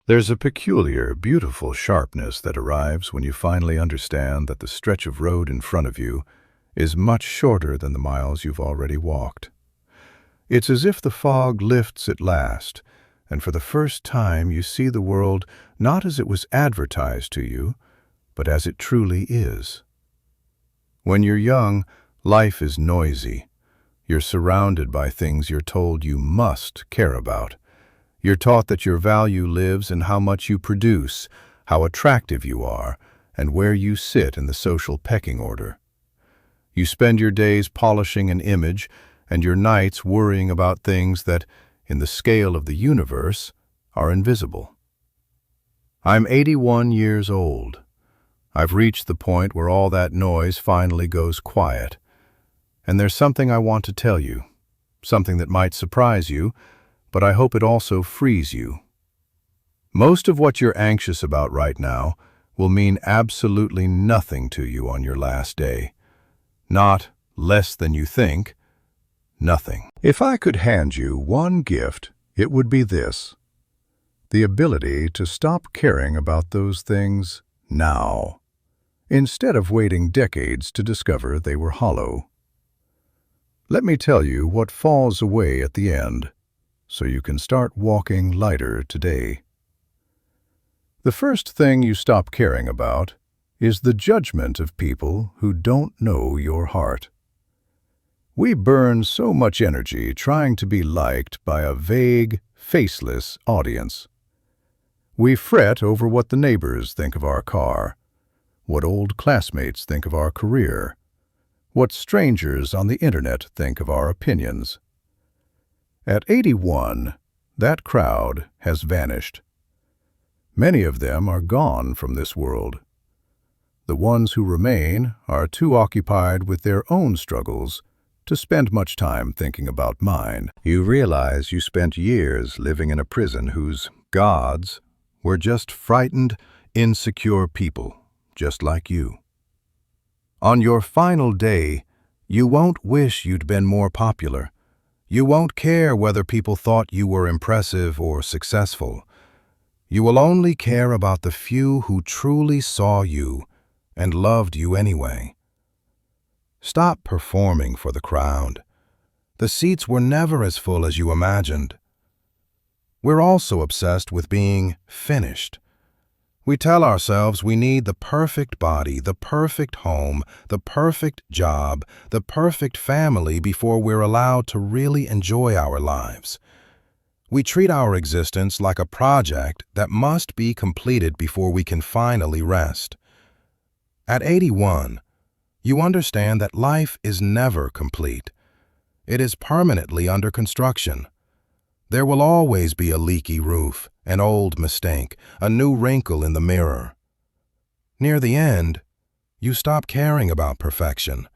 There's a peculiar, beautiful sharpness that arrives when you finally understand that the stretch of road in front of you is much shorter than the miles you've already walked. It's as if the fog lifts at last, and for the first time you see the world not as it was advertised to you, but as it truly is. When you're young, life is noisy. You're surrounded by things you're told you must care about. You're taught that your value lives in how much you produce, how attractive you are, and where you sit in the social pecking order. You spend your days polishing an image and your nights worrying about things that, in the scale of the universe, are invisible. I'm 81 years old. I've reached the point where all that noise finally goes quiet. And there's something I want to tell you, something that might surprise you, but I hope it also frees you. Most of what you're anxious about right now will mean absolutely nothing to you on your last day. Not less than you think, nothing. If I could hand you one gift, it would be this: the ability to stop caring about those things now, instead of waiting decades to discover they were hollow. Let me tell you what falls away at the end, so you can start walking lighter today. The first thing you stop caring about is the judgment of people who don't know your heart. We burn so much energy trying to be liked by a vague, faceless audience. We fret over what the neighbors think of our car, what old classmates think of our career, what strangers on the internet think of our opinions. At 81, that crowd has vanished. Many of them are gone from this world. The ones who remain are too occupied with their own struggles to spend much time thinking about mine. You realize you spent years living in a prison whose gods were just frightened, insecure people, just like you. On your final day, you won't wish you'd been more popular. You won't care whether people thought you were impressive or successful. You will only care about the few who truly saw you and loved you anyway. Stop performing for the crowd. The seats were never as full as you imagined. We're also obsessed with being finished. We tell ourselves we need the perfect body, the perfect home, the perfect job, the perfect family before we're allowed to really enjoy our lives. We treat our existence like a project that must be completed before we can finally rest. At 81, you understand that life is never complete. It is permanently under construction. There will always be a leaky roof, an old mistake, a new wrinkle in the mirror. Near the end, you stop caring about perfection.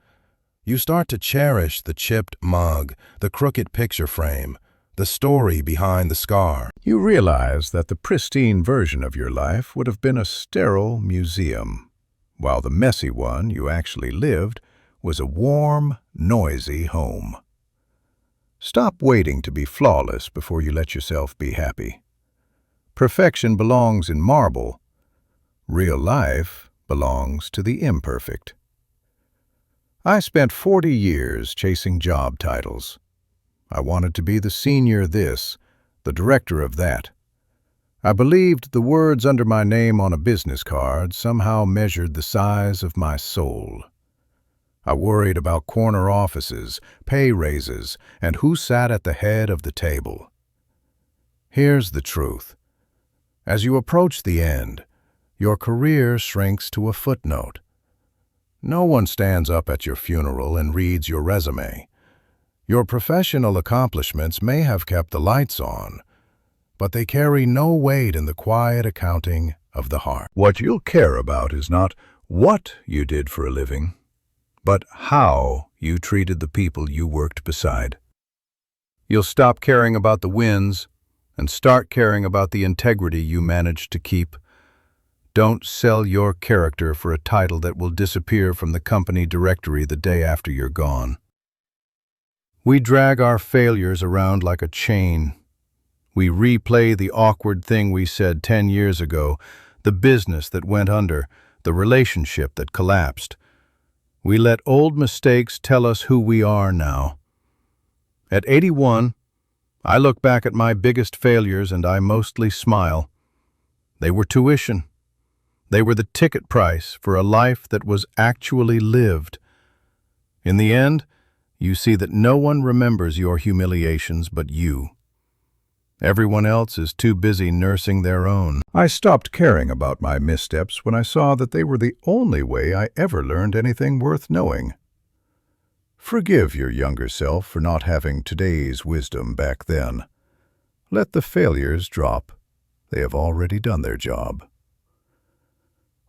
You start to cherish the chipped mug, the crooked picture frame, the story behind the scar. You realize that the pristine version of your life would have been a sterile museum, while the messy one you actually lived was a warm, noisy home. Stop waiting to be flawless before you let yourself be happy. Perfection belongs in marble. Real life belongs to the imperfect. I spent 40 years chasing job titles. I wanted to be the senior this, the director of that. I believed the words under my name on a business card somehow measured the size of my soul. I worried about corner offices, pay raises, and who sat at the head of the table. Here's the truth. As you approach the end, your career shrinks to a footnote. No one stands up at your funeral and reads your resume. Your professional accomplishments may have kept the lights on, but they carry no weight in the quiet accounting of the heart. What you'll care about is not what you did for a living, but how you treated the people you worked beside. You'll stop caring about the wins and start caring about the integrity you managed to keep. Don't sell your character for a title that will disappear from the company directory the day after you're gone. We drag our failures around like a chain. We replay the awkward thing we said 10 years ago, the business that went under, the relationship that collapsed. We let old mistakes tell us who we are now. At 81, I look back at my biggest failures and I mostly smile. They were tuition. They were the ticket price for a life that was actually lived. In the end, you see that no one remembers your humiliations but you. Everyone else is too busy nursing their own. I stopped caring about my missteps when I saw that they were the only way I ever learned anything worth knowing. Forgive your younger self for not having today's wisdom back then. Let the failures drop. They have already done their job.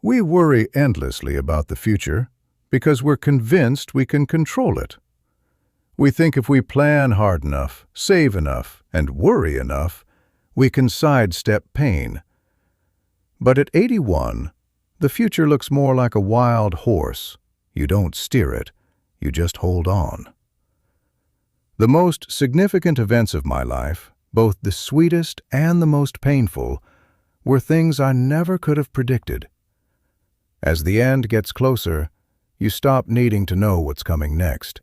We worry endlessly about the future because we're convinced we can control it. We think if we plan hard enough, save enough, and worry enough, we can sidestep pain. But at 81, the future looks more like a wild horse. You don't steer it, you just hold on. The most significant events of my life, both the sweetest and the most painful, were things I never could have predicted. As the end gets closer, you stop needing to know what's coming next.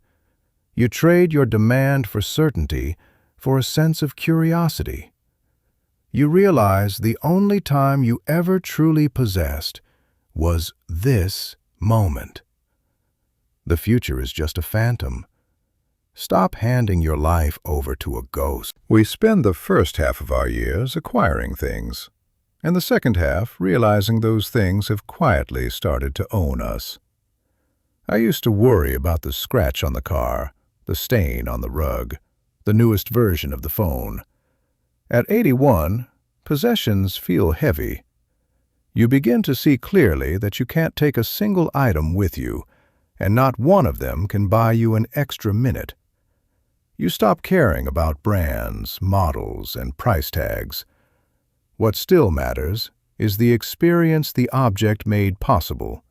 You trade your demand for certainty for a sense of curiosity. You realize the only time you ever truly possessed was this moment. The future is just a phantom. Stop handing your life over to a ghost. We spend the first half of our years acquiring things, and the second half realizing those things have quietly started to own us. I used to worry about the scratch on the car, the stain on the rug, the newest version of the phone. At 81, possessions feel heavy. You begin to see clearly that you can't take a single item with you, and not one of them can buy you an extra minute. You stop caring about brands, models, and price tags. What still matters is the experience the object made possible.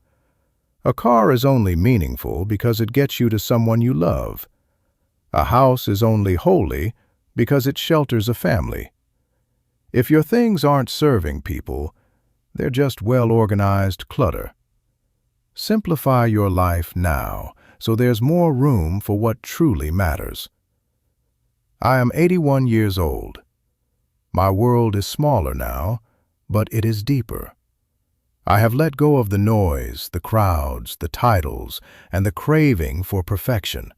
A car is only meaningful because it gets you to someone you love. A house is only holy because it shelters a family. If your things aren't serving people, they're just well-organized clutter. Simplify your life now so there's more room for what truly matters. I am 81 years old. My world is smaller now, but it is deeper. I have let go of the noise, the crowds, the titles, and the craving for perfection.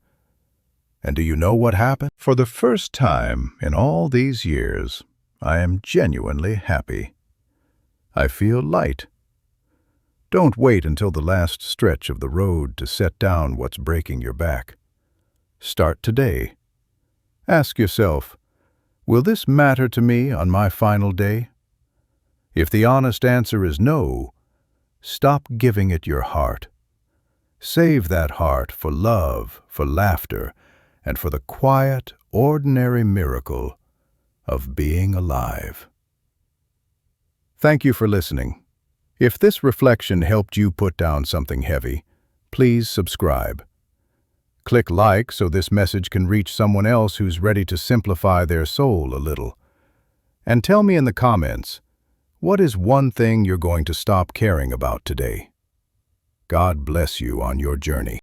And do you know what happened? For the first time in all these years, I am genuinely happy. I feel light. Don't wait until the last stretch of the road to set down what's breaking your back. Start today. Ask yourself, will this matter to me on my final day? If the honest answer is no, stop giving it your heart. Save that heart for love, for laughter, and for the quiet, ordinary miracle of being alive. Thank you for listening. If this reflection helped you put down something heavy, please subscribe. Click like so this message can reach someone else who's ready to simplify their soul a little. And tell me in the comments, what is one thing you're going to stop caring about today? God bless you on your journey.